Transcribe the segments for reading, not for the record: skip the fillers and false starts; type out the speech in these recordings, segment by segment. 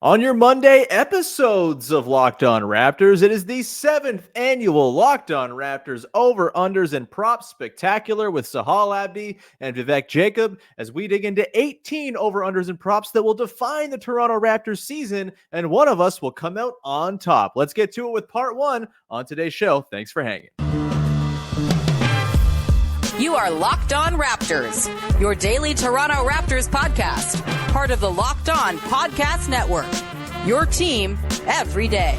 On your Monday episodes of Locked On Raptors, it is the 7th annual Locked On Raptors Over, Unders, and Props Spectacular with Sahal, Abdi, and Vivek Jakob as we dig into 18 over, unders, and props that will define the Toronto Raptors season, and one of us will come out on top. Let's get to it with part one on today's show. Thanks for hanging. You are Locked On Raptors, your daily Toronto Raptors podcast, part of the Locked On Podcast Network, your team every day.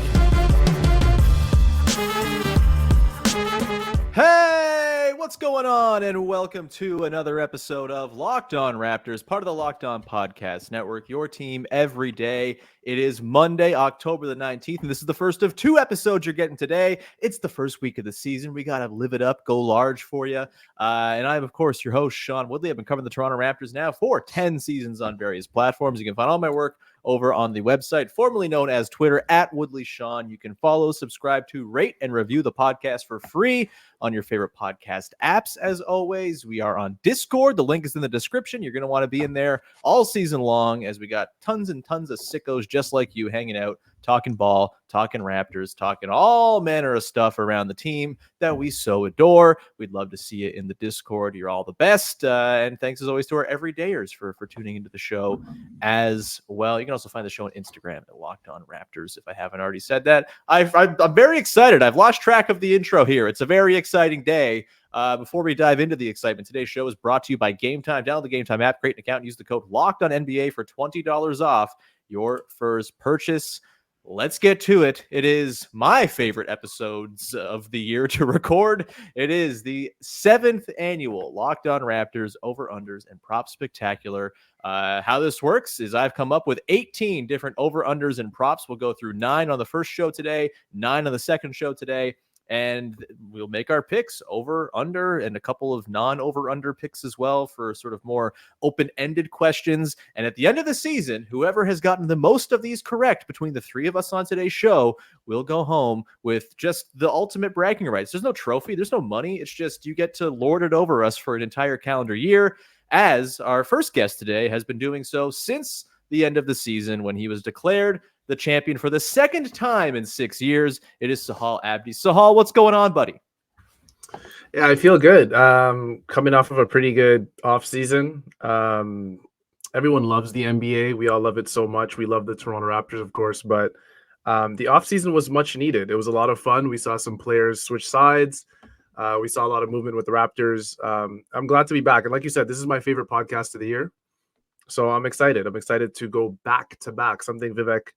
Hey, what's going on? And welcome to another episode of Locked On Raptors, part of the Locked On Podcast Network, your team every day. It is Monday, October the 19th, and this is the first of two episodes you're getting today. It's the first week of the season. We got to live it up, go large for you. And I'm, of course, your host, Sean Woodley. I've been covering the Toronto Raptors now for 10 seasons on various platforms. You can find all my work over on the website, formerly known as Twitter, at WoodleySean. You can follow, subscribe to, rate, and review the podcast for free on your favorite podcast apps. As always, we are on Discord. The link is in the description. You're going to want to be in there all season long as we got tons and tons of sickos just like you hanging out, talking ball, talking Raptors, talking all manner of stuff around the team that we so adore. We'd love to see you in the Discord. You're all the best. And thanks as always to our everydayers for tuning into the show as well. You can also find the show on Instagram at Locked On Raptors if I haven't already said that. I'm very excited. I've lost track of the intro here. It's a very exciting day. Before we dive into the excitement, today's show is brought to you by Game Time. Download the Game Time app, create an account, and use the code LOCKEDONNBA for $20 off your first purchase. Let's get to it. It is my favorite episodes of the year to record. It is the 7th annual Locked On Raptors Over, Unders, and Props Spectacular. How this works is I've come up with 18 different over, unders, and props. We'll go through 9 on the first show today, 9 on the second show today, and we'll make our picks over, under, and a couple of non-over, under picks as well for sort of more open-ended questions. And at the end of the season, whoever has gotten the most of these correct between the three of us on today's show will go home with just the ultimate bragging rights. There's no trophy. There's no money. It's just you get to lord it over us for an entire calendar year, as our first guest today has been doing so since the end of the season when he was declared the champion for the second time in 6 years. It is Sahal Abdi. Sahal, what's going on, buddy? Yeah, I feel good. Coming off of a pretty good offseason. Everyone loves the NBA. We all love it so much. We love the Toronto Raptors, of course, but the offseason was much needed. It was a lot of fun. We saw some players switch sides. We saw a lot of movement with the Raptors. I'm glad to be back. And like you said, this is my favorite podcast of the year. So I'm excited. I'm excited to go back to back, something Vivek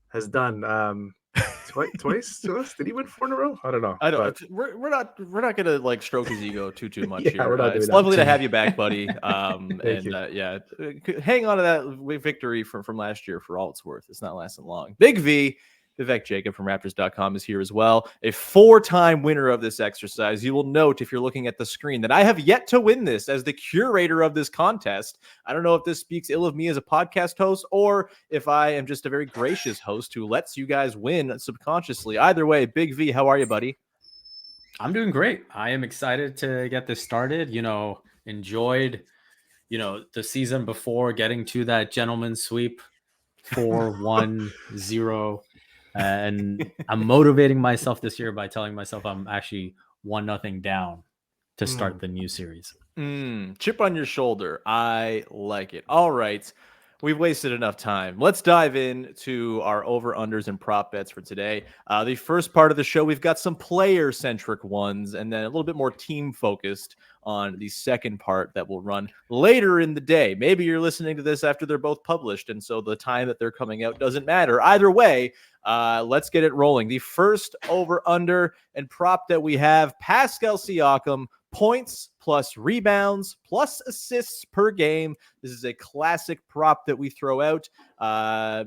has done twice to us. Did he win 4 in a row? I don't know. I don't. We're not gonna like stroke his ego too much Yeah, here. we're not doing it's that. lovely to have you back, buddy. You. Hang on to that victory from last year for all it's worth. It's not lasting long. Big V. Vivek Jacob from Raptors.com is here as well, a 4-time winner of this exercise. You will note, if you're looking at the screen, that I have yet to win this as the curator of this contest. I don't know if this speaks ill of me as a podcast host or if I am just a very gracious host who lets you guys win subconsciously. Either way, Big V, how are you, buddy? I'm doing great. I am excited to get this started. Enjoyed, the season before, getting to that gentleman's sweep 4-1-0. And I'm motivating myself this year by telling myself I'm actually 1-0 down to start the new series. Chip on your shoulder. I like it. All right. We've wasted enough time. Let's dive into our over, unders, and prop bets for today. The first part of the show, we've got some player-centric ones, and then a little bit more team-focused on the second part that will run later in the day. Maybe you're listening to this after they're both published, and so the time that they're coming out doesn't matter. Either way, let's get it rolling. The first over, under, and prop that we have, Pascal Siakam, points plus rebounds plus assists per game. This is a classic prop that we throw out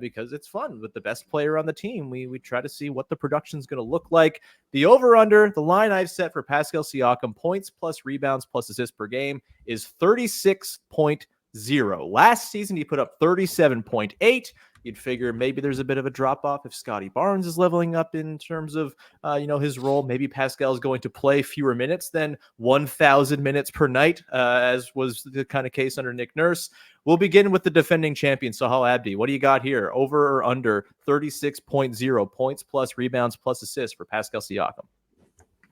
because it's fun. With the best player on the team, we try to see what the production is going to look like. The over-under, the line I've set for Pascal Siakam, points plus rebounds plus assists per game, is 36.0. Last season, he put up 37.8. You'd figure maybe there's a bit of a drop off if Scottie Barnes is leveling up in terms of, his role. Maybe Pascal is going to play fewer minutes than 1,000 minutes per night, as was the kind of case under Nick Nurse. We'll begin with the defending champion, Sahal Abdi. What do you got here? Over or under 36.0 points plus rebounds plus assists for Pascal Siakam?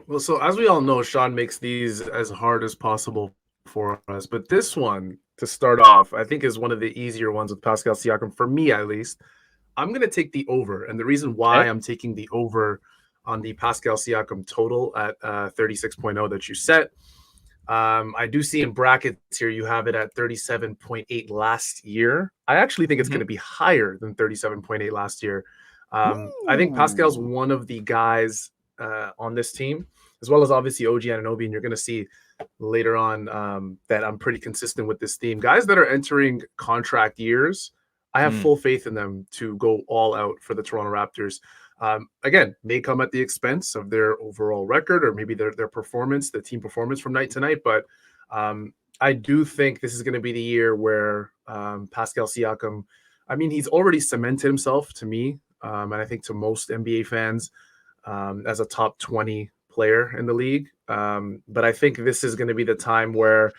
Well, so as we all know, Sean makes these as hard as possible for us. But this one, to start off, I think is one of the easier ones with Pascal Siakam, for me at least. I'm going to take the over. And the reason why I'm taking the over on the Pascal Siakam total at 36.0 that you set, I do see in brackets here, you have it at 37.8 last year. I actually think it's going to be higher than 37.8 last year. I think Pascal's one of the guys on this team, as well as obviously OG Anunoby, and you're going to see later on that I'm pretty consistent with this theme. Guys that are entering contract years, I have full faith in them to go all out for the Toronto Raptors. Again, may come at the expense of their overall record or maybe their performance, the team performance from night to night. But I do think this is going to be the year where Pascal Siakam, I mean, he's already cemented himself to me, and I think to most NBA fans, as a top 20 player in the league. But I think this is going to be the time where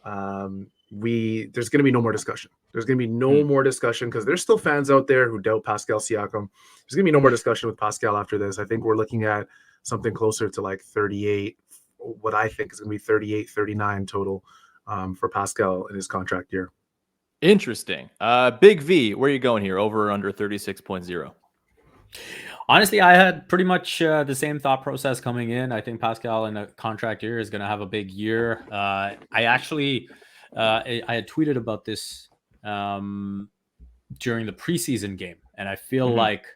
there's going to be no more discussion. There's going to be no more discussion because there's still fans out there who doubt Pascal Siakam. There's going to be no more discussion with Pascal after this. I think we're looking at something closer to like 38, what I think is going to be 38, 39 total for Pascal in his contract year. Interesting. Big V, where are you going here? Over or under 36.0? Honestly, I had pretty much the same thought process coming in. I think Pascal in a contract year is going to have a big year. I actually I had tweeted about this during the preseason game, and I feel like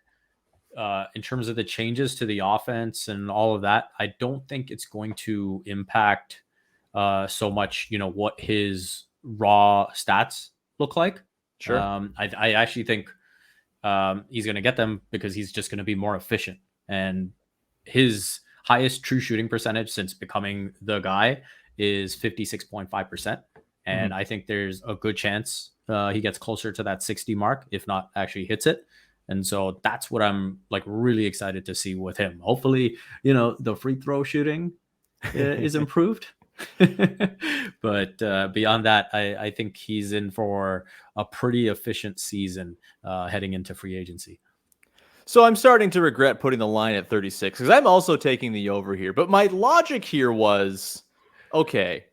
in terms of the changes to the offense and all of that, I don't think it's going to impact so much, what his raw stats look like. Sure. I actually think he's going to get them because he's just going to be more efficient. And his highest true shooting percentage since becoming the guy is 56.5%. And I think there's a good chance he gets closer to that 60 mark, if not actually hits it. And so that's what I'm like really excited to see with him. Hopefully, the free throw shooting is improved. But beyond that, I think he's in for a pretty efficient season heading into free agency. So I'm starting to regret putting the line at 36 because I'm also taking the over here. But my logic here was, okay,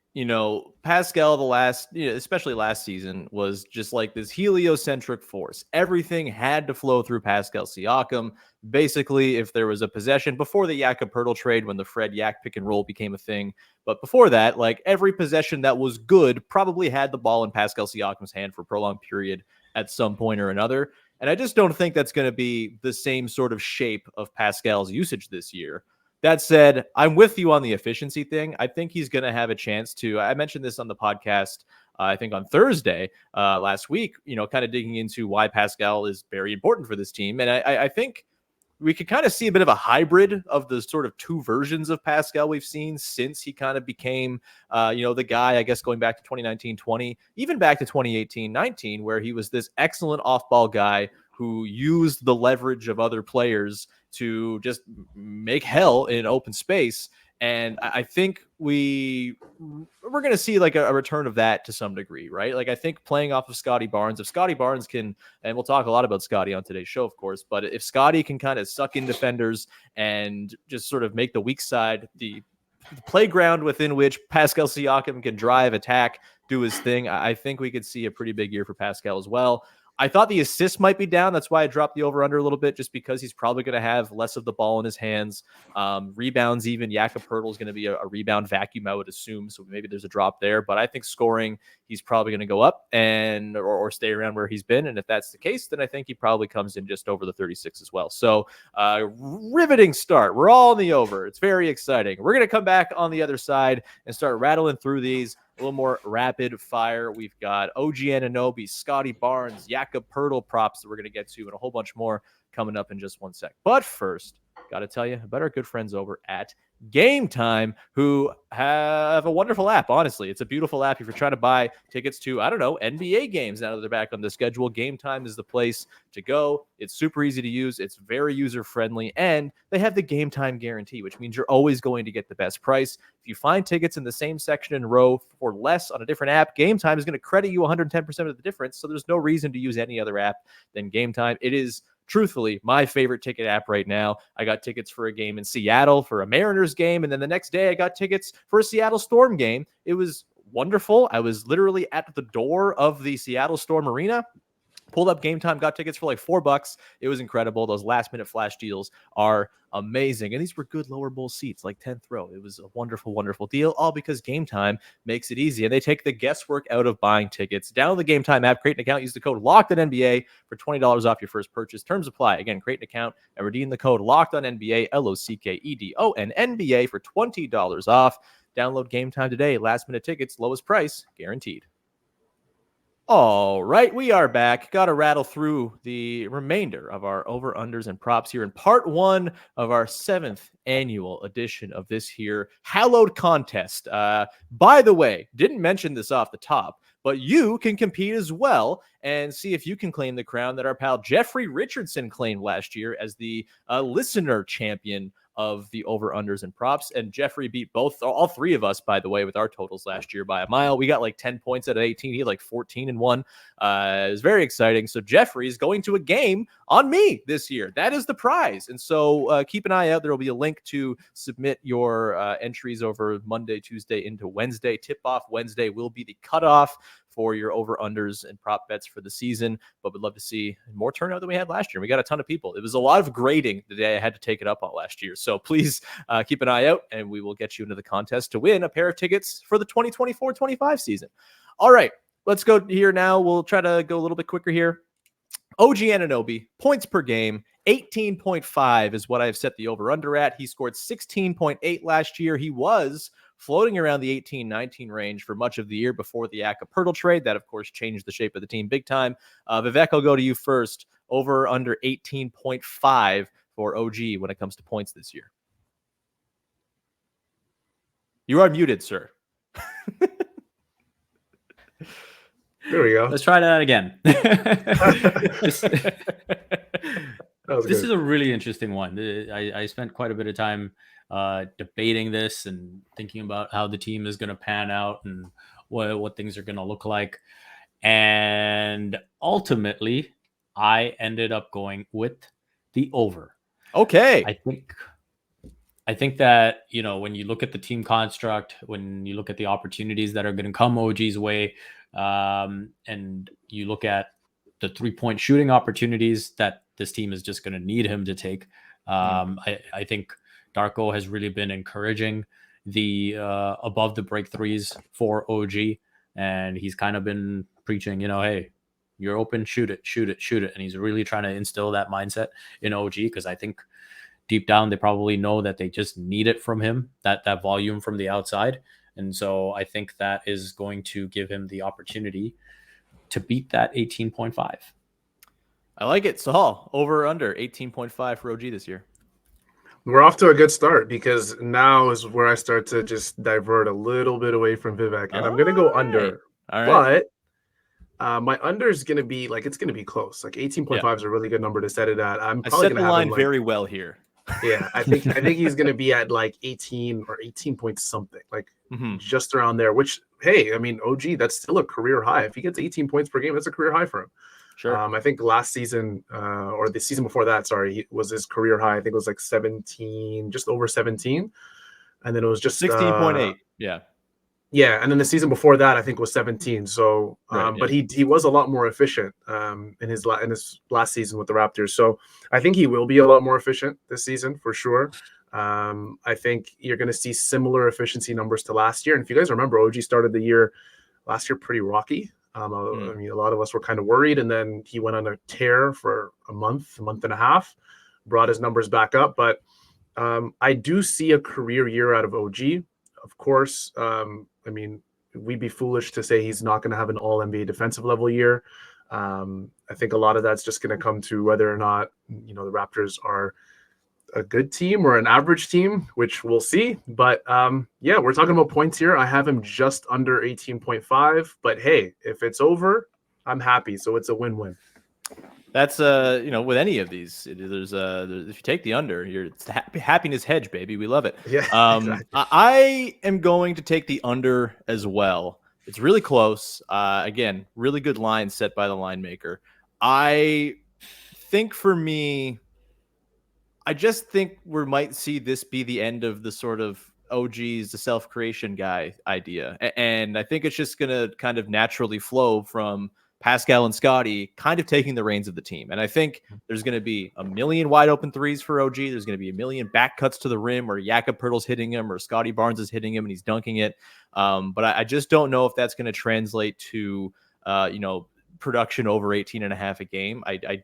Pascal, especially last season, was just like this heliocentric force. Everything had to flow through Pascal Siakam. Basically, if there was a possession before the Jakob Poeltl trade, when the Fred Yak pick and roll became a thing, but before that, like every possession that was good probably had the ball in Pascal Siakam's hand for a prolonged period at some point or another. And I just don't think that's going to be the same sort of shape of Pascal's usage this year. That said, I'm with you on the efficiency thing. I think he's going to have a chance to. I mentioned this on the podcast, I think on Thursday last week, kind of digging into why Pascal is very important for this team. And I think we could kind of see a bit of a hybrid of the sort of two versions of Pascal we've seen since he kind of became, the guy, I guess, going back to 2019-20, even back to 2018-19, where he was this excellent off-ball guy who used the leverage of other players to just make hell in open space. And I think we're going to see like a return of that to some degree, right? Like I think playing off of Scottie Barnes, if Scottie Barnes can, and we'll talk a lot about Scottie on today's show, of course, but if Scottie can kind of suck in defenders and just sort of make the weak side the playground within which Pascal Siakam can drive, attack, do his thing, I think we could see a pretty big year for Pascal as well. I thought the assists might be down. That's why I dropped the over-under a little bit, just because he's probably going to have less of the ball in his hands. Rebounds even. Jakob Poeltl is going to be a rebound vacuum, I would assume, so maybe there's a drop there. But I think scoring, he's probably going to go up or stay around where he's been. And if that's the case, then I think he probably comes in just over the 36 as well. So riveting start. We're all in the over. It's very exciting. We're going to come back on the other side and start rattling through these. A little more rapid fire. We've got OG Anunoby, Scottie Barnes, Jakob Poeltl props that we're going to get to, and a whole bunch more coming up in just one sec. But first, got to tell you about our good friends over at Game Time, who have a wonderful app. Honestly, it's a beautiful app. If you're trying to buy tickets to, I don't know, NBA games now that they're back on the schedule, Game Time is the place to go. It's super easy to use. It's very user friendly, and they have the Game Time guarantee, which means you're always going to get the best price. If you find tickets in the same section and row for less on a different app, Game Time is going to credit you 110% of the difference. So there's no reason to use any other app than Game Time. It is truthfully my favorite ticket app right now. I got tickets for a game in Seattle for a Mariners game, and then the next day I got tickets for a Seattle Storm game. It was wonderful. I was literally at the door of the Seattle Storm arena, pulled up Game Time, got tickets for like $4. It was incredible. Those last minute flash deals are amazing. And these were good lower bowl seats, like 10th row. It was a wonderful, wonderful deal, all because Game Time makes it easy. And they take the guesswork out of buying tickets. Download the Game Time app, create an account, use the code LOCKEDONNBA for $20 off your first purchase. Terms apply. Again, create an account and redeem the code LOCKEDONNBA, LOCKEDONNBA for $20 off. Download Game Time today. Last minute tickets, lowest price guaranteed. All right, we are back. Got to rattle through the remainder of our over-unders and props here in part one of our 7th annual edition of this here hallowed contest. By the way, didn't mention this off the top, but you can compete as well and see if you can claim the crown that our pal Jeffrey Richardson claimed last year as the listener champion of the over-unders and props. And Jeffrey beat all three of us, by the way, with our totals last year by a mile. We got like 10 points out of 18. He had like 14 and 1. It was very exciting. So Jeffrey is going to a game on me this year. That is the prize. And so keep an eye out. There will be a link to submit your entries over Monday, Tuesday into Wednesday. Tip-off Wednesday will be the cutoff for your over-unders and prop bets for the season, but we'd love to see more turnout than we had last year. We got a ton of people. It was a lot of grading the day I had to take it up on last year. So please keep an eye out, and we will get you into the contest to win a pair of tickets for the 2024-25 season. All right, let's go here now. We'll try to go a little bit quicker here. OG Anunoby, points per game, 18.5 is what I've set the over-under at. He scored 16.8 last year. He was floating around the 18-19 range for much of the year before the Jakob Poeltl trade. That, of course, changed the shape of the team big time. Vivek, I'll go to you first. Over under 18.5 for OG when it comes to points this year. You are muted, sir. There we go. Let's try that again. This is a really interesting one. I spent quite a bit of time debating this and thinking about how the team is going to pan out and what things are going to look like. And ultimately, I ended up going with the over. Okay. I think that, when you look at the team construct, when you look at the opportunities that are going to come OG's way, and you look at the 3-point shooting opportunities that this team is just going to need him to take, I think Darko has really been encouraging the above the break threes for OG, and he's kind of been preaching, hey, you're open, shoot it. And he's really trying to instill that mindset in OG, because I think deep down they probably know that they just need it from him, that volume from the outside. And so I think that is going to give him the opportunity to beat that 18.5. I like it. Sahal, over or under 18.5 for OG this year. We're off to a good start, because now is where I start to just divert a little bit away from Vivek, and I'm going to go under. All right. But my under is going to be it's going to be close. Like 18.5 is a really good number to set it at. I set the line very well here. Yeah, I think he's going to be at like 18 or 18 point something, just around there, which, hey, I mean, OG, that's still a career high. If he gets 18 points per game, that's a career high for him. Sure. I think last season or the season before that, was his career high. I think it was like 17, just over 17. And then it was just 16.8. Yeah. Yeah. And then the season before that, I think was 17. So, but he was a lot more efficient in his last season with the Raptors. So I think he will be a lot more efficient this season for sure. I think you're going to see similar efficiency numbers to last year. And if you guys remember, OG started the year last year pretty rocky. I mean, a lot of us were kind of worried, and then he went on a tear for a month and a half, brought his numbers back up. But I do see a career year out of OG. Of course, I mean, we'd be foolish to say he's not going to have an all-NBA defensive level year. I think a lot of that's just going to come to whether or not, the Raptors are a good team or an average team, which we'll see. But yeah, we're talking about points here. I have him just under 18.5. But hey, if it's over, I'm happy. So it's a win-win. That's with any of these, there's if you take the under, it's the happiness hedge, baby. We love it. Yeah, exactly. I am going to take the under as well. It's really close. Again, really good line set by the line maker. I think for me, I just think we might see this be the end of the sort of OG's the self-creation guy idea. And I think it's just going to kind of naturally flow from Pascal and Scottie kind of taking the reins of the team. And I think there's going to be a million wide open threes for OG. There's going to be a million back cuts to the rim or Jakob Poeltl's hitting him or Scottie Barnes is hitting him and he's dunking it. But I just don't know if that's going to translate to, production over 18.5 a game. I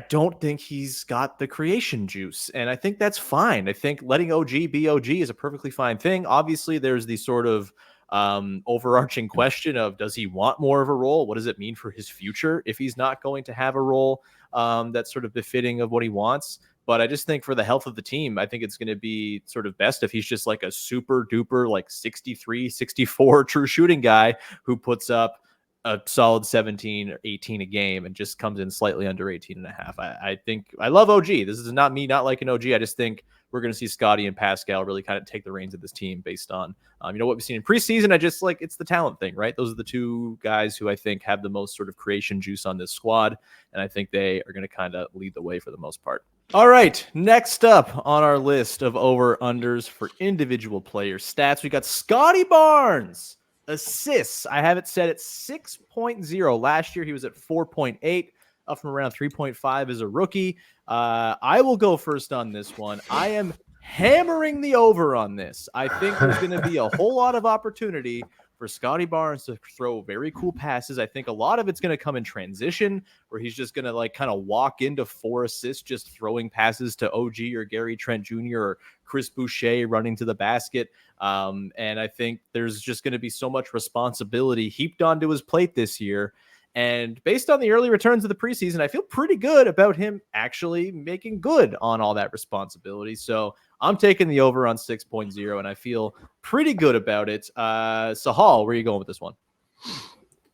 don't think he's got the creation juice, and I think that's fine. I think letting OG be OG is a perfectly fine thing. Obviously, there's the sort of overarching question of, does he want more of a role? What does it mean for his future if he's not going to have a role that's sort of befitting of what he wants? But I just think for the health of the team, I think it's going to be sort of best if he's just like a super duper, like 63, 64 true shooting guy who puts up a solid 17 or 18 a game and just comes in slightly under 18.5. I think I love OG. This is not me not liking OG. I just think we're going to see Scottie and Pascal really kind of take the reins of this team based on, what we've seen in preseason. I just like, it's the talent thing, right? Those are the two guys who I think have the most sort of creation juice on this squad. And I think they are going to kind of lead the way for the most part. All right. Next up on our list of over-unders for individual player stats, we got Scottie Barnes. Assists, I have it set at 6.0. Last year, he was at 4.8, up from around 3.5 as a rookie. I will go first on this one. I am hammering the over on this. I think there's going to be a whole lot of opportunity for Scottie Barnes to throw very cool passes. I think a lot of it's going to come in transition, where he's just going to like kind of walk into 4 assists, just throwing passes to OG or Gary Trent Jr. or Chris Boucher running to the basket. And I think there's just going to be so much responsibility heaped onto his plate this year. And based on the early returns of the preseason, I feel pretty good about him actually making good on all that responsibility. So I'm taking the over on 6.0, and I feel pretty good about it. Sahal, where are you going with this one?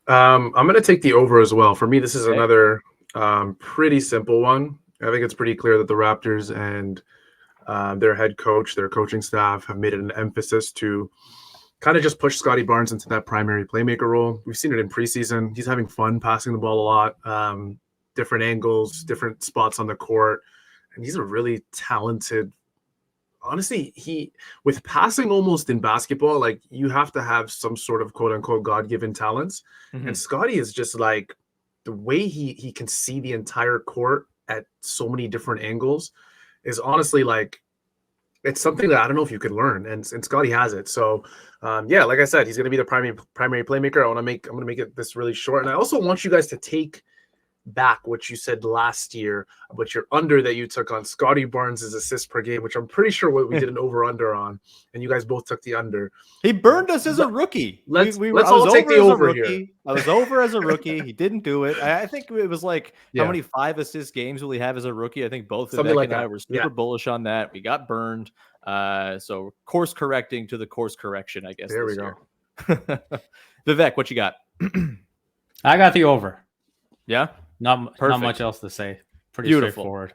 I'm going to take the over as well. For me, this is another pretty simple one. I think it's pretty clear that the Raptors and their head coach, their coaching staff have made it an emphasis to kind of just push Scottie Barnes into that primary playmaker role. We've seen it in preseason. He's having fun passing the ball a lot, different angles, different spots on the court. And he's a really talented, honestly, with passing almost in basketball, like you have to have some sort of quote unquote God-given talents. Mm-hmm. And Scottie is just like the way he can see the entire court at so many different angles is honestly like, it's something that I don't know if you could learn, and Scottie has it. So, like I said, he's going to be the primary playmaker. I'm going to make it this really short, and I also want you guys to take back what you said last year about your under that you took on Scottie Barnes' assists per game, which I'm pretty sure what we did an over-under on, and you guys both took the under. He burned us as a rookie. Let's all take the over here. I was over as a rookie. He didn't do it. I think it was like, how many 5 assist games will he have as a rookie? I think both Vivek like and I were super bullish on that. We got burned. So course correcting to the course correction, I guess. There we go. Vivek, what you got? I got the over. Yeah? Not much else to say. Pretty straightforward.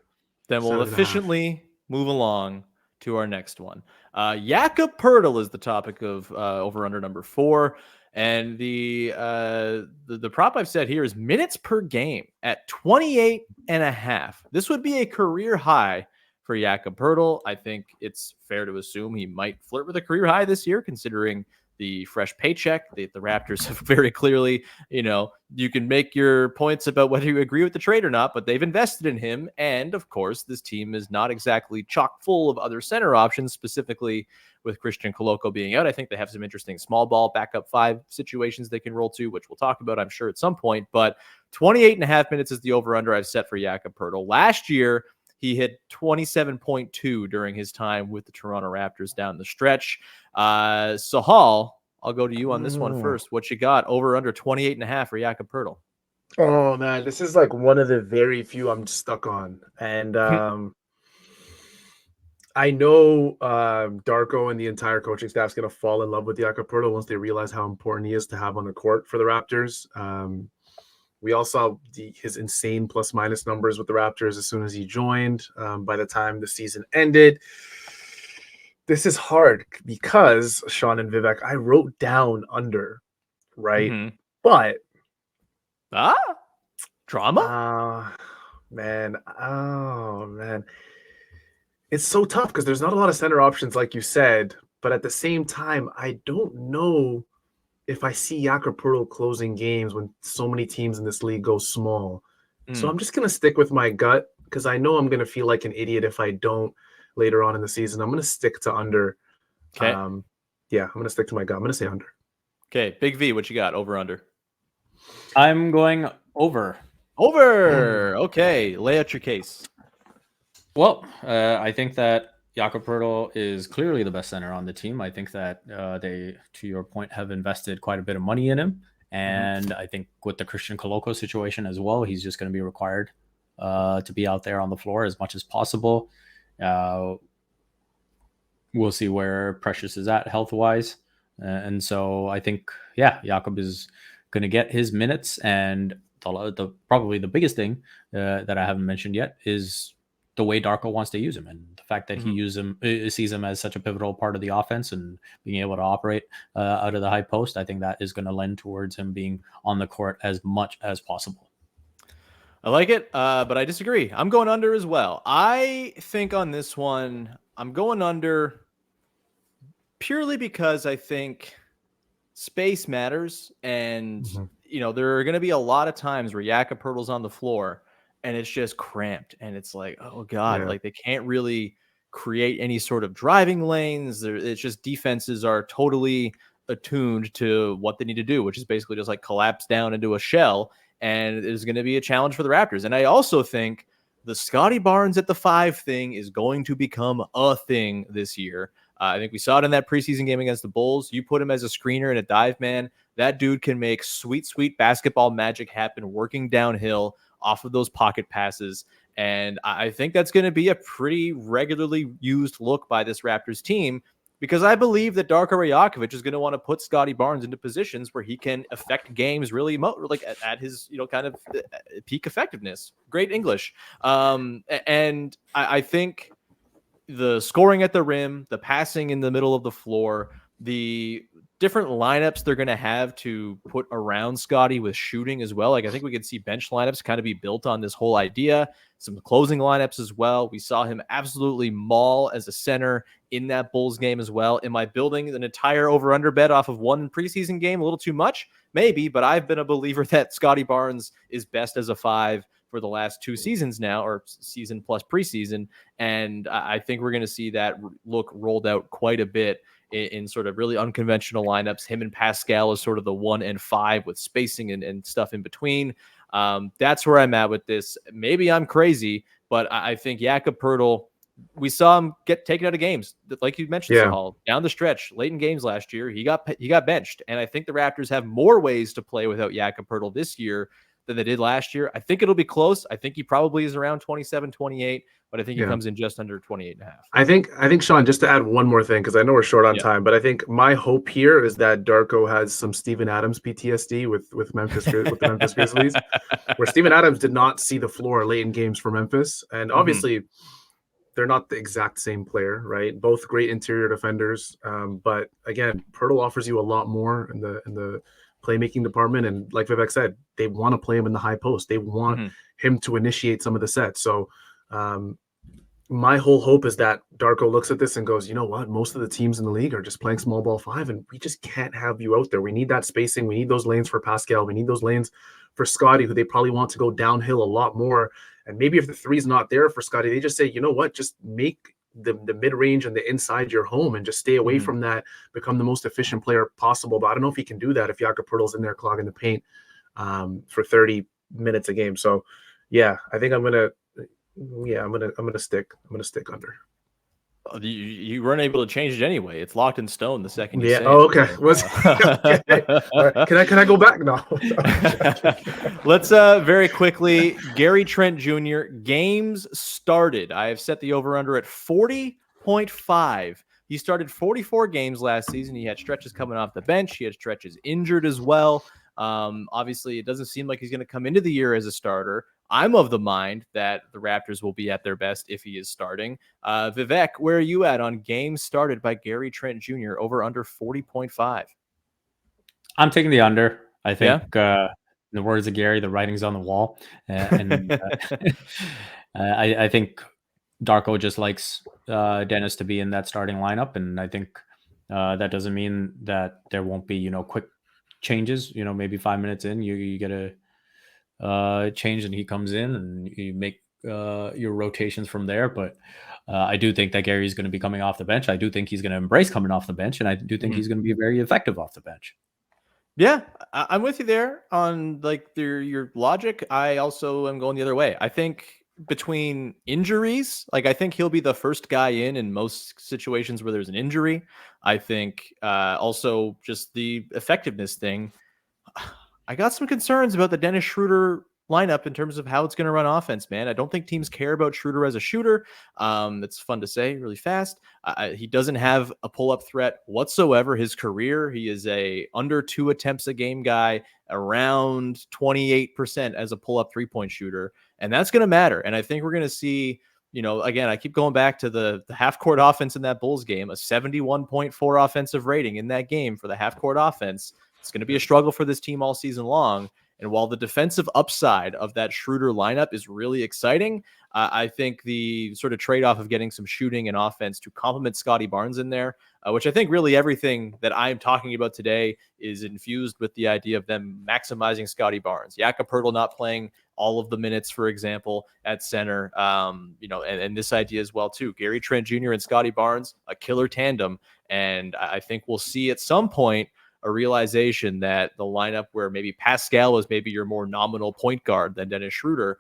Then we'll efficiently move along to our next one. Jakob Poeltl is the topic of over-under number 4. And the prop I've set here is minutes per game at 28.5. This would be a career high for Jakob Poeltl. I think it's fair to assume he might flirt with a career high this year, considering the fresh paycheck. The Raptors have very clearly, you can make your points about whether you agree with the trade or not, but they've invested in him. And of course, this team is not exactly chock full of other center options, specifically with Christian Koloko being out. I think they have some interesting small ball backup 5 situations they can roll to, which we'll talk about, I'm sure, at some point. But 28.5 minutes is the over-under I've set for Jakob Poeltl. Last year, he hit 27.2 during his time with the Toronto Raptors down the stretch. Sahal, I'll go to you on this one first. What you got? Over under 28.5 for Jakob Poeltl. Oh man, this is like one of the very few I'm stuck on. And I know Darko and the entire coaching staff is going to fall in love with Jakob Poeltl once they realize how important he is to have on the court for the Raptors. We all saw his insane plus-minus numbers with the Raptors as soon as he joined. By the time the season ended, this is hard because, Sean and Vivek, I wrote down under, right? Mm-hmm. But drama? Man. Oh, man. It's so tough because there's not a lot of center options, like you said. But at the same time, I don't know if I see Jakob Poeltl closing games when so many teams in this league go small. So I'm just going to stick with my gut because I know I'm going to feel like an idiot if I don't later on in the season. I'm going to stick to under. Okay. Yeah, I'm going to stick to my gut. I'm going to say under. Okay. Big V, what you got? Over, under? I'm going over. Over. Okay. Lay out your case. Well, I think that Jakob Poeltl is clearly the best center on the team. I think that they, to your point, have invested quite a bit of money in him. And I think with the Christian Koloko situation as well, he's just going to be required to be out there on the floor as much as possible. We'll see where Precious is at health-wise. And so I think, Jakob is going to get his minutes. And probably the biggest thing that I haven't mentioned yet is the way Darko wants to use him, and the fact that he sees him as such a pivotal part of the offense and being able to operate out of the high post. I think that is going to lend towards him being on the court as much as possible. I like it, but I disagree. I'm going under as well. I think on this one, I'm going under purely because I think space matters, and there are going to be a lot of times where Jakob Poeltl's on the floor and it's just cramped, and it's like, oh God, like they can't really create any sort of driving lanes. It's just defenses are totally attuned to what they need to do, which is basically just like collapse down into a shell. And it is going to be a challenge for the Raptors. And I also think the Scottie Barnes at the 5 thing is going to become a thing this year. I think we saw it in that preseason game against the Bulls. You put him as a screener and a dive man, that dude can make sweet, sweet basketball magic happen working downhill off of those pocket passes. And I think that's going to be a pretty regularly used look by this Raptors team, because I believe that Darko Rajakovic is going to want to put Scottie Barnes into positions where he can affect games really like at his, kind of peak effectiveness. Great English. And I think the scoring at the rim, the passing in the middle of the floor, the different lineups they're going to have to put around Scottie with shooting as well. Like I think we could see bench lineups kind of be built on this whole idea. Some closing lineups as well. We saw him absolutely maul as a center in that Bulls game as well. Am I building an entire over-under bet off of one preseason game? A little too much? Maybe, but I've been a believer that Scottie Barnes is best as a 5 for the last 2 seasons now, or season plus preseason. And I think we're going to see that look rolled out quite a bit in sort of really unconventional lineups. Him and Pascal is sort of the 1 and 5 with spacing and stuff in between. That's where I'm at with this. Maybe I'm crazy, but I think Jakob Poeltl, we saw him get taken out of games, like you mentioned, Sahal, down the stretch, late in games last year. He got benched, and I think the Raptors have more ways to play without Jakob Poeltl this year than they did last year. I think it'll be close. I think he probably is around 27, 28, but I think he comes in just under 28 and a half. I think, Sean, just to add one more thing, because I know we're short on time, but I think my hope here is that Darko has some Steven Adams PTSD with the Memphis Grizzlies, where Steven Adams did not see the floor late in games for Memphis. And obviously they're not the exact same player, right? Both great interior defenders. But again, Poeltl offers you a lot more in the playmaking department, and like Vivek said, they want to play him in the high post. They want him to initiate some of the sets. So my whole hope is that Darko looks at this and goes, you know what, most of the teams in the league are just playing small ball 5, and we just can't have you out there. We need that spacing. We need those lanes for Pascal. We need those lanes for Scottie, who they probably want to go downhill a lot more. And maybe if the 3 is not there for Scottie, they just say, you know what, just make the mid-range and the inside your home and just stay away from that, become the most efficient player possible. But I don't know if he can do that if Jakob Poeltl's in there clogging the paint for 30 minutes a game. So yeah, I think I'm gonna stick under. You weren't able to change it anyway. It's locked in stone the second you say it. Oh, okay. Okay. Right. Can I go back now? Let's very quickly, Gary Trent Jr. games started. I have set the over-under at 40 40.5. He started 44 games last season. He had stretches coming off the bench. He had stretches injured as well. Obviously, it doesn't seem like he's going to come into the year as a starter. I'm of the mind that the Raptors will be at their best if he is starting. Vivek, where are you at on games started by Gary Trent Jr. over under 40.5? I'm taking the under. I think, in the words of Gary, the writing's on the wall. I think Darko just likes Dennis to be in that starting lineup. And I think that doesn't mean that there won't be, quick changes. Maybe 5 minutes in, you get a change and he comes in and you make your rotations from there. But I do think that Gary's going to be coming off the bench. I do think he's going to embrace coming off the bench. And I do think he's going to be very effective off the bench. Yeah, I'm with you there on your logic. I also am going the other way. I think between injuries, I think he'll be the first guy in most situations where there's an injury. I think also just the effectiveness thing. I got some concerns about the Dennis Schroeder lineup in terms of how it's going to run offense, man. I don't think teams care about Schroeder as a shooter. That's fun to say really fast. He doesn't have a pull-up threat whatsoever. His career, he is a under 2 attempts a game guy, around 28% as a pull-up three-point shooter. And that's going to matter. And I think we're going to see, again, I keep going back to the half-court offense in that Bulls game, a 71.4 offensive rating in that game for the half-court offense. It's going to be a struggle for this team all season long. And while the defensive upside of that Schroeder lineup is really exciting, I think the sort of trade-off of getting some shooting and offense to complement Scottie Barnes in there, which I think really everything that I'm talking about today is infused with the idea of them maximizing Scottie Barnes. Jakob Poeltl not playing all of the minutes, for example, at center, and this idea as well, too. Gary Trent Jr. and Scottie Barnes, a killer tandem. And I think we'll see at some point a realization that the lineup where maybe Pascal was maybe your more nominal point guard than Dennis Schroeder,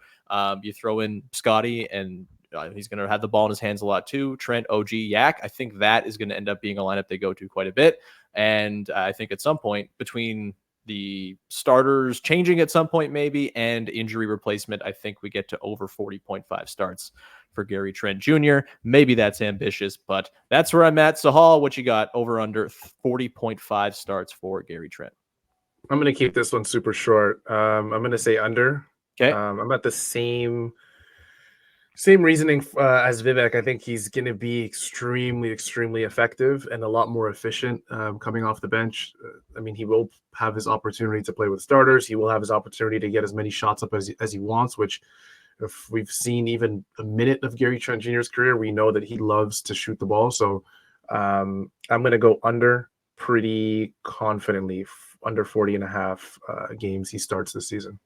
you throw in Scottie and he's going to have the ball in his hands a lot too. Trent, OG, Yak. I think that is going to end up being a lineup they go to quite a bit. And I think at some point between the starters changing at some point maybe and injury replacement, I think we get to over 40.5 starts for Gary Trent Jr. Maybe that's ambitious, but that's where I'm at. Sahal, what you got over under 40.5 starts for Gary Trent? I'm going to keep this one super short. I'm going to say under. Okay. I'm at the same reasoning as Vivek. I think he's going to be extremely, extremely effective and a lot more efficient coming off the bench. He will have his opportunity to play with starters. He will have his opportunity to get as many shots up as he wants, which if we've seen even a minute of Gary Trent Jr.'s career, we know that he loves to shoot the ball. So I'm going to go under pretty confidently, under 40.5 games he starts this season.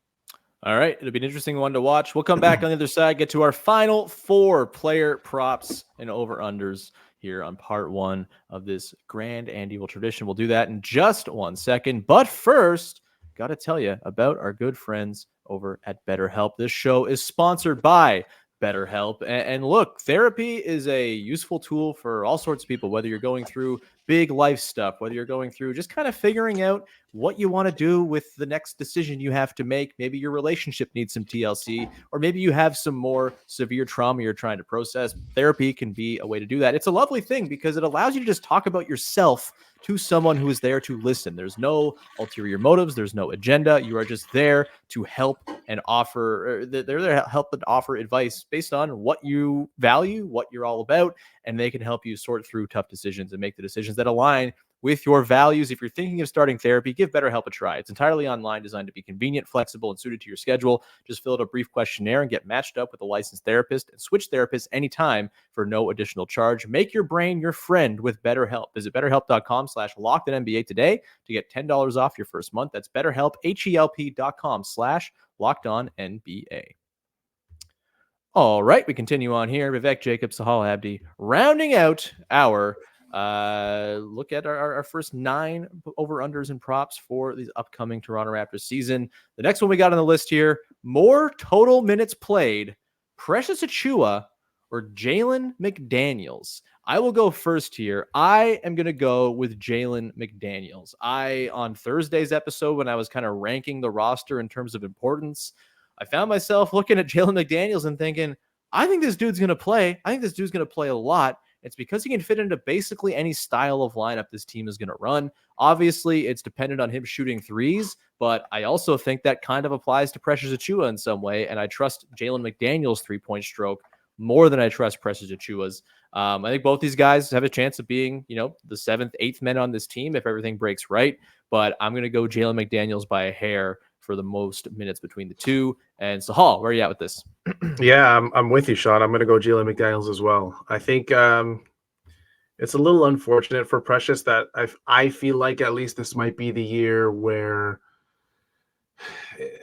All right. It'll be an interesting one to watch. We'll come back on the other side, get to our final 4 player props and over-unders here on part 1 of this grand annual tradition. We'll do that in just 1 second. But first, got to tell you about our good friends over at BetterHelp. This show is sponsored by BetterHelp. And look, therapy is a useful tool for all sorts of people, whether you're going through big life stuff, whether you're going through just kind of figuring out what you want to do with the next decision you have to make. Maybe your relationship needs some TLC, or maybe you have some more severe trauma you're trying to process. Therapy can be a way to do that. It's a lovely thing because it allows you to just talk about yourself to someone who is there to listen. There's no ulterior motives. There's no agenda. You are just there to help and offer. They're there to help and offer advice based on what you value, what you're all about, and they can help you sort through tough decisions and make the decisions that align with your values. If you're thinking of starting therapy, give BetterHelp a try. It's entirely online, designed to be convenient, flexible, and suited to your schedule. Just fill out a brief questionnaire and get matched up with a licensed therapist, and switch therapists anytime for no additional charge. Make your brain your friend with BetterHelp. Visit BetterHelp.com/LockedOnNBA today to get $10 off your first month. That's BetterHelp, HELP.com/LockedOnNBA. All right, we continue on here. Vivek, Jacob, Sahal, Abdi, rounding out our look at our first 9 over-unders and props for the upcoming Toronto Raptors season. The next one we got on the list here, more total minutes played, Precious Achiuwa or Jalen McDaniels. I will go first here. I am going to go with Jalen McDaniels. On Thursday's episode, when I was kind of ranking the roster in terms of importance, I found myself looking at Jalen McDaniels and thinking, I think this dude's going to play. I think this dude's going to play a lot. It's because he can fit into basically any style of lineup this team is going to run. Obviously, it's dependent on him shooting threes, but I also think that kind of applies to Precious Achiuwa in some way, and I trust Jalen McDaniels' three-point stroke more than I trust Precious Achiuwa's. I think both these guys have a chance of being, the 7th, 8th men on this team if everything breaks right, but I'm going to go Jalen McDaniels by a hair for the most minutes between the two. And Sahal, where are you at with this? Yeah, I'm with you, Sean. I'm going to go Jalen McDaniels as well. I think it's a little unfortunate for Precious that I feel like at least this might be the year where,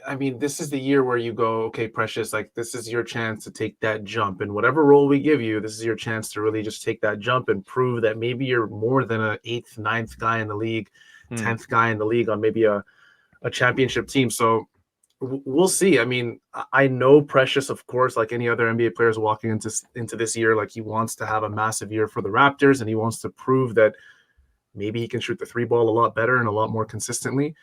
I mean, this is the year where you go, okay, Precious, like this is your chance to take that jump. And whatever role we give you, this is your chance to really just take that jump and prove that maybe you're more than an 8th, 9th guy in the league, 10th guy in the league on maybe a championship team. So we'll see. I mean, I know Precious, of course, like any other NBA players walking into this year, like he wants to have a massive year for the Raptors and he wants to prove that maybe he can shoot the 3-ball a lot better and a lot more consistently,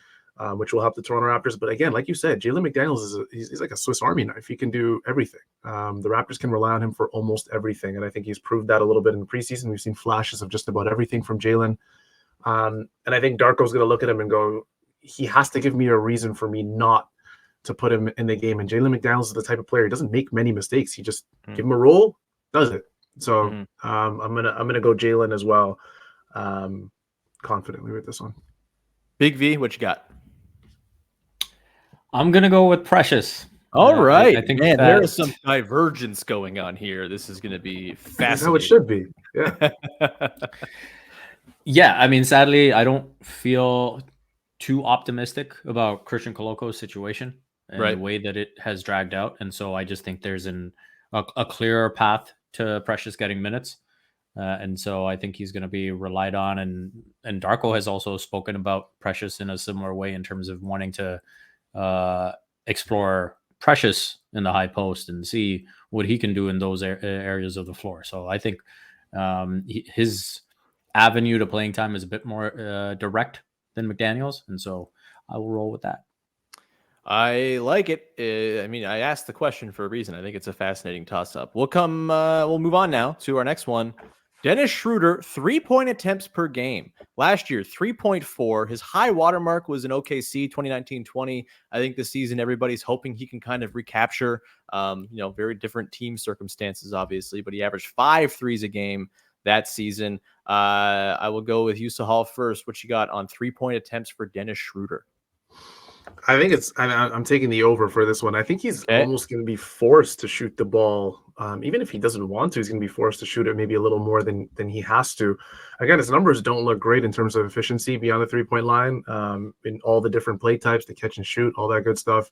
which will help the Toronto Raptors. But again, like you said, Jalen McDaniels he's like a Swiss Army knife. He can do everything. The Raptors can rely on him for almost everything. And I think he's proved that a little bit in the preseason. We've seen flashes of just about everything from Jalen. And I think Darko's going to look at him and go, he has to give me a reason for me not to put him in the game. And Jalen McDaniels is the type of player, he doesn't make many mistakes. He just give him a role, does it. So I'm gonna go Jalen as well, confidently with this one. Big V, what you got? I'm gonna go with Precious. All right. I think there is some divergence going on here. This is going to be fascinating. That's how it should be. Yeah. Yeah. I mean, sadly, I don't feel too optimistic about Christian Coloco's situation and the way that it has dragged out. And so I just think there's a clearer path to Precious getting minutes. And so I think he's going to be relied on. And Darko has also spoken about Precious in a similar way in terms of wanting to explore Precious in the high post and see what he can do in those areas of the floor. So I think his avenue to playing time is a bit more direct than McDaniels. And so I will roll with that. I like it. I mean, I asked the question for a reason. I think it's a fascinating toss-up. We'll move on now to our next one. Dennis Schroeder, 3-point attempts per game. Last year, 3.4. His high watermark was in OKC 2019-20. I think this season, everybody's hoping he can kind of recapture, very different team circumstances, obviously, but he averaged 5 threes a game that season. I will go with you, Sahal, first. What you got on 3-point attempts for Dennis Schroeder? I think I'm taking the over for this one. I think he's almost going to be forced to shoot the ball. Even if he doesn't want to, he's going to be forced to shoot it maybe a little more than he has to. Again, his numbers don't look great in terms of efficiency beyond the 3-point line, in all the different play types, the catch and shoot, all that good stuff.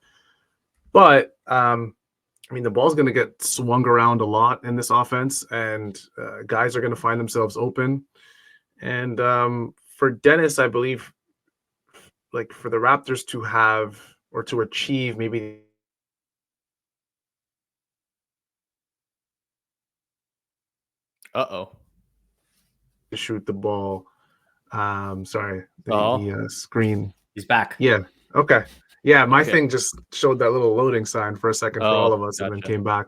But, the ball's going to get swung around a lot in this offense, and guys are going to find themselves open. And for Dennis, I believe, like for the Raptors to have or to achieve maybe to shoot the ball. Sorry, the screen. He's back. Yeah. Okay. Yeah, my thing just showed that little loading sign for a second for all of us, and then came back.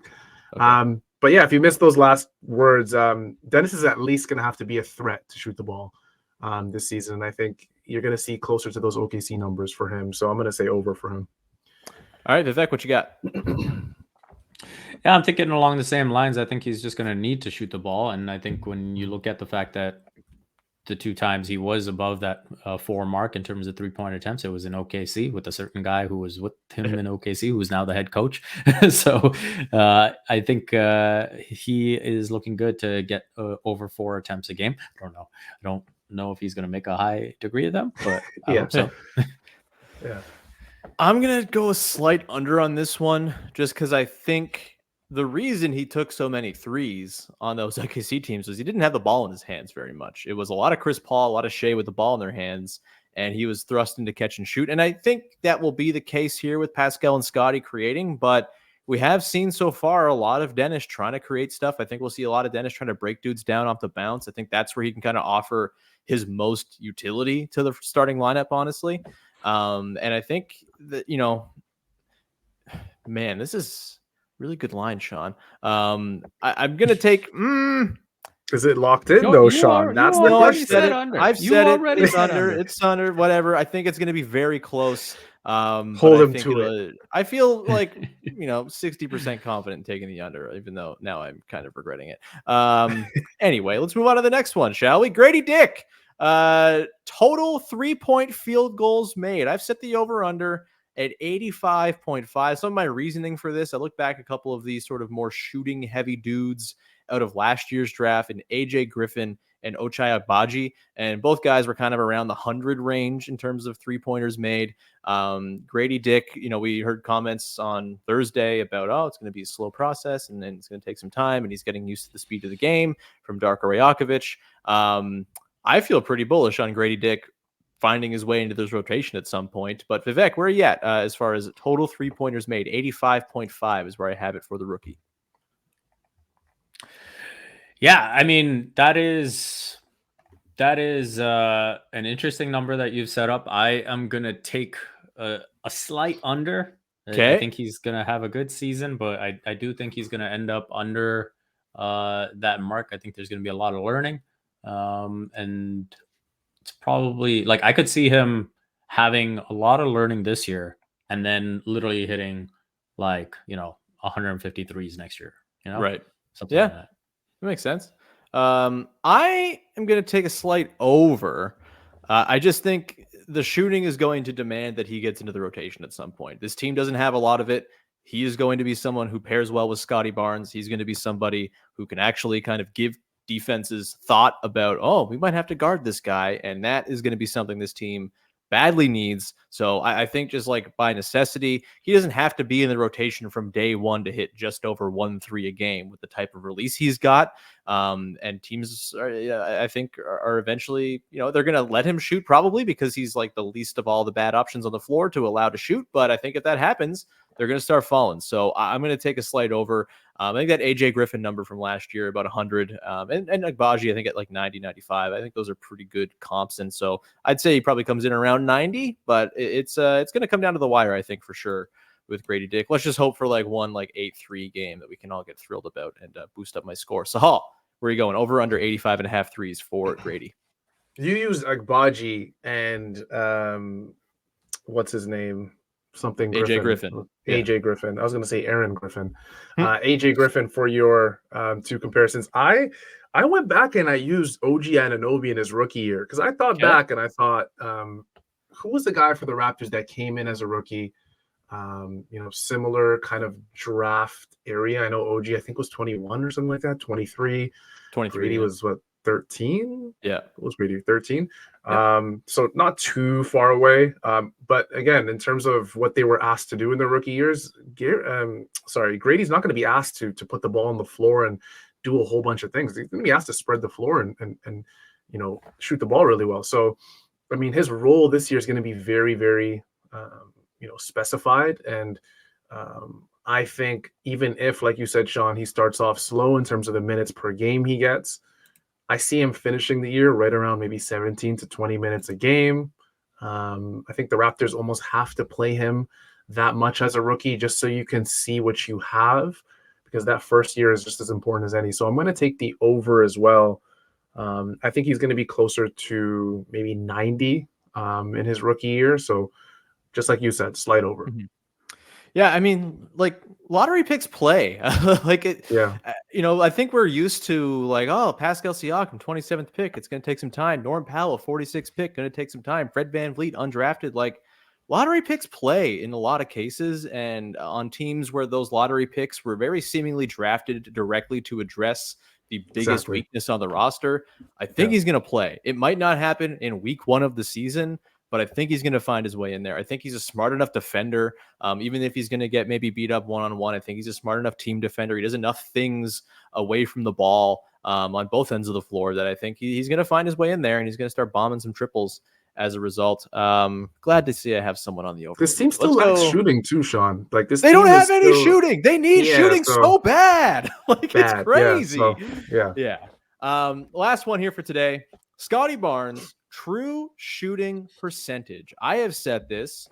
Okay. But yeah, if you missed those last words, Dennis is at least going to have to be a threat to shoot the ball this season. And I think you're going to see closer to those OKC numbers for him. So I'm going to say over for him. All right, Vivek, what you got? Yeah, I'm thinking along the same lines. I think he's just going to need to shoot the ball. And I think when you look at the fact that the 2 times he was above that 4 mark in terms of 3-point attempts, it was in OKC with a certain guy who was with him in OKC, who's now the head coach. So I think he is looking good to get over 4 attempts a game. I don't know if he's going to make a high degree of them, but I hope so. Yeah. I'm going to go a slight under on this one just because I think the reason he took so many threes on those OKC teams was he didn't have the ball in his hands very much. It was a lot of Chris Paul, a lot of Shea with the ball in their hands, and he was thrust into catch and shoot. And I think that will be the case here with Pascal and Scottie creating, but we have seen so far a lot of Dennis trying to create stuff. I think we'll see a lot of Dennis trying to break dudes down off the bounce. I think that's where he can kind of offer his most utility to the starting lineup, honestly. And I think that, man, this is really good line, Sean. I'm going to take, Is it locked in though, Sean? That's the question. I've said it. It's under. It's under. Whatever. I think it's going to be very close. Hold but him I think to it. I feel like 60% confident in taking the under, even though now I'm kind of regretting it. Anyway, let's move on to the next one, shall we? Gradey Dick. Total 3-point field goals made. I've set the over under at 85.5. Some of my reasoning for this, I look back a couple of these sort of more shooting heavy dudes out of last year's draft, and AJ Griffin and Ochai Agbaji, and both guys were kind of around the 100 range in terms of 3-pointers made. Gradey Dick, we heard comments on Thursday about, it's going to be a slow process and then it's going to take some time, and he's getting used to the speed of the game from Darko Rajakovic. I feel pretty bullish on Gradey Dick finding his way into this rotation at some point. But Vivek, where are you at as far as total 3-pointers made? 85.5 is where I have it for the rookie. Yeah, I mean, that is an interesting number that you've set up. I am going to take a slight under. Okay. I think he's going to have a good season, but I do think he's going to end up under that mark. I think there's going to be a lot of learning. And it's probably like I could see him having a lot of learning this year and then literally hitting 150 threes next year, Right. Something like that. That makes sense. I am going to take a slight over. I just think the shooting is going to demand that he gets into the rotation at some point. This team doesn't have a lot of it. He is going to be someone who pairs well with Scottie Barnes. He's going to be somebody who can actually kind of give defenses thought about, we might have to guard this guy. And that is going to be something this team badly needs. So I think just like by necessity, he doesn't have to be in the rotation from day one to hit just over 1-3 a game with the type of release he's got. And teams I think are eventually, they're going to let him shoot probably because he's like the least of all the bad options on the floor to allow to shoot. But I think if that happens, they're going to start falling. So I'm going to take a slight over. I think that AJ Griffin number from last year, about 100, and Agbaji, I think at like 90, 95. I think those are pretty good comps. And so I'd say he probably comes in around 90, but it's going to come down to the wire, I think, for sure with Gradey Dick. Let's just hope for one 8-3 game that we can all get thrilled about and boost up my score. Sahal, where are you going? Over under 85.5 threes for Gradey. You used Agbaji and what's his name? Something AJ Griffin. AJ Griffin. I was going to say Aaron Griffin. AJ Griffin for your two comparisons. I went back and I used OG Anunoby in his rookie year because I thought back and I thought, who was the guy for the Raptors that came in as a rookie? Similar kind of draft area. I know OG, I think was 21 or something like that. 23. Gradey was what? 13. Yeah, it was Gradey 13. So not too far away, but again, in terms of what they were asked to do in their rookie years, Grady's not going to be asked to put the ball on the floor and do a whole bunch of things. He's going to be asked to spread the floor and shoot the ball really well. So I mean, his role this year is going to be very, very specified. And I think even if, like you said, Sean, he starts off slow in terms of the minutes per game he gets, I see him finishing the year right around maybe 17 to 20 minutes a game. I think the Raptors almost have to play him that much as a rookie just so you can see what you have, because that first year is just as important as any. So I'm going to take the over as well. I think he's going to be closer to maybe 90 in his rookie year. So just like you said, slight over. Mm-hmm. Yeah, I mean, lottery picks play. Yeah. I think we're used to Pascal Siakam, 27th pick. It's going to take some time. Norm Powell, 46th pick, going to take some time. Fred VanVleet, undrafted. Lottery picks play in a lot of cases, and on teams where those lottery picks were very seemingly drafted directly to address the biggest weakness on the roster. I think he's going to play. It might not happen in week 1 of the season, but I think he's going to find his way in there. I think he's a smart enough defender. Even if he's going to get maybe beat up one-on-one, I think he's a smart enough team defender. He does enough things away from the ball on both ends of the floor that I think he's going to find his way in there, and he's going to start bombing some triples as a result. Glad to see I have someone on the over. This team still lacks shooting too, Sean. They don't have any shooting. They need shooting so bad. It's crazy. Yeah. Last one here for today. Scottie Barnes, true shooting percentage. I have set this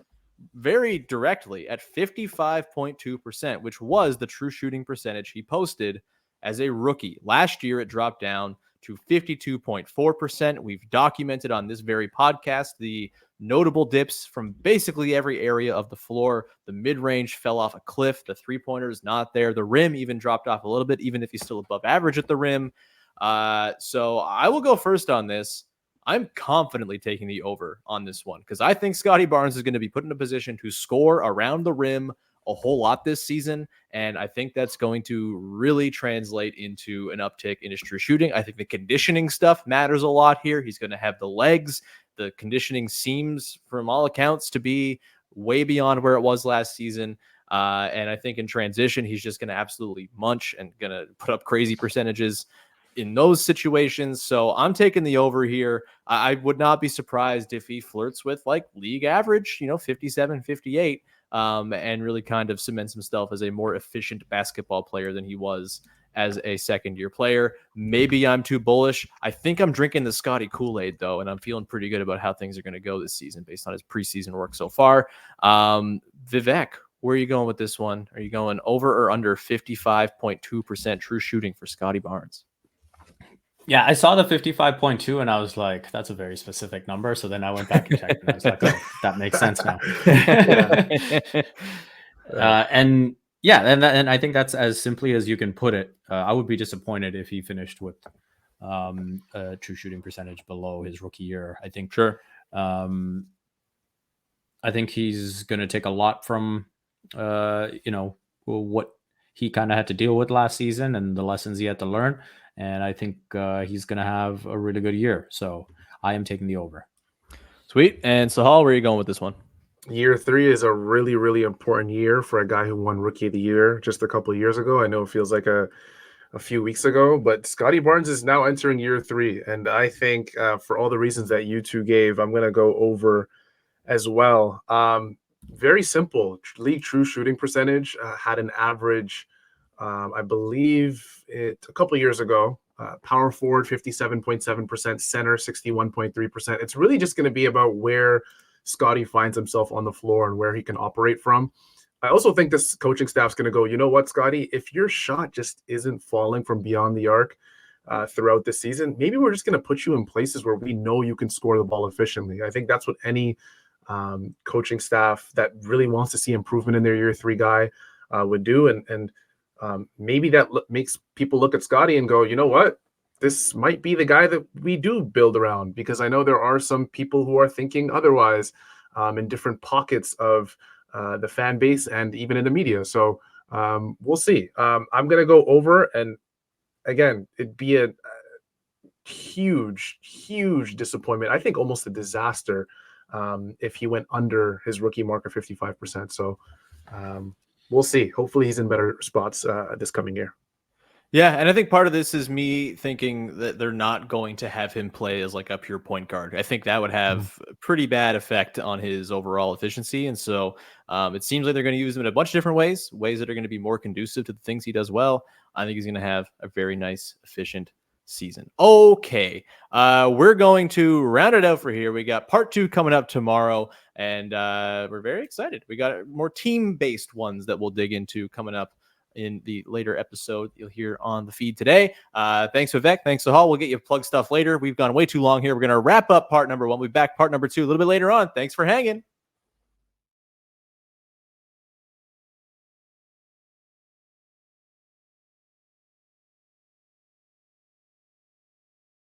very directly at 55.2%, which was the true shooting percentage he posted as a rookie. Last year, it dropped down to 52.4%. We've documented on this very podcast the notable dips from basically every area of the floor. The mid-range fell off a cliff. The three-pointer is not there. The rim even dropped off a little bit, even if he's still above average at the rim. So I will go first on this. I'm confidently taking the over on this one because I think Scottie Barnes is going to be put in a position to score around the rim a whole lot this season, and I think that's going to really translate into an uptick in his true shooting. I think the conditioning stuff matters a lot here. He's going to have the legs. The conditioning seems, from all accounts, to be way beyond where it was last season. And I think in transition, he's just going to absolutely munch and going to put up crazy percentages in those situations. So I'm taking the over here. I would not be surprised if he flirts with like league average, 57, 58, and really kind of cements himself as a more efficient basketball player than he was as a second-year player. Maybe I'm too bullish. I think I'm drinking the Scottie Kool-Aid, though, and I'm feeling pretty good about how things are going to go this season based on his preseason work so far. Vivek, where are you going with this one? Are you going over or under 55.2% true shooting for Scottie Barnes? Yeah, I saw the 55.2 and I was like, that's a very specific number. So then I went back and checked and I was like, oh, that makes sense now. And I think that's as simply as you can put it. I would be disappointed if he finished with a true shooting percentage below his rookie year. I think I think he's going to take a lot from what he kind of had to deal with last season and the lessons he had to learn. And I think he's going to have a really good year. So I am taking the over. Sweet. And Sahal, where are you going with this one? Year 3 is a really, really important year for a guy who won Rookie of the Year just a couple of years ago. I know it feels like a few weeks ago, but Scottie Barnes is now entering year 3. And I think for all the reasons that you two gave, I'm going to go over as well. Very simple. League true shooting percentage had an average, I believe it a couple of years ago. Power forward, 57.7%, center, 61.3%. It's really just going to be about where Scottie finds himself on the floor and where he can operate from. I also think this coaching staff's going to go, you know what, Scottie, if your shot just isn't falling from beyond the arc throughout the season, maybe we're just going to put you in places where we know you can score the ball efficiently. I think that's what any coaching staff that really wants to see improvement in their year 3 guy would do. And maybe that makes people look at Scottie and go, you know what? This might be the guy that we do build around, because I know there are some people who are thinking otherwise in different pockets of the fan base and even in the media. So we'll see. I'm going to go over, and again, it'd be a huge, huge disappointment. I think almost a disaster if he went under his rookie mark of 55%. So we'll see. Hopefully he's in better spots this coming year. Yeah, and I think part of this is me thinking that they're not going to have him play as like a pure point guard. I think that would have a pretty bad effect on his overall efficiency. And so it seems like they're going to use him in a bunch of different ways that are going to be more conducive to the things he does well. I think he's going to have a very nice, efficient season. Okay, we're going to round it out for here. We got part 2 coming up tomorrow, and we're very excited. We got more team-based ones that we'll dig into coming up in the later episode you'll hear on the feed today. Thanks, Vivek. Thanks, Sahal. We'll get you plug stuff later. We've gone way too long here. We're going to wrap up part number 1. We'll be back part number 2 a little bit later on. Thanks for hanging.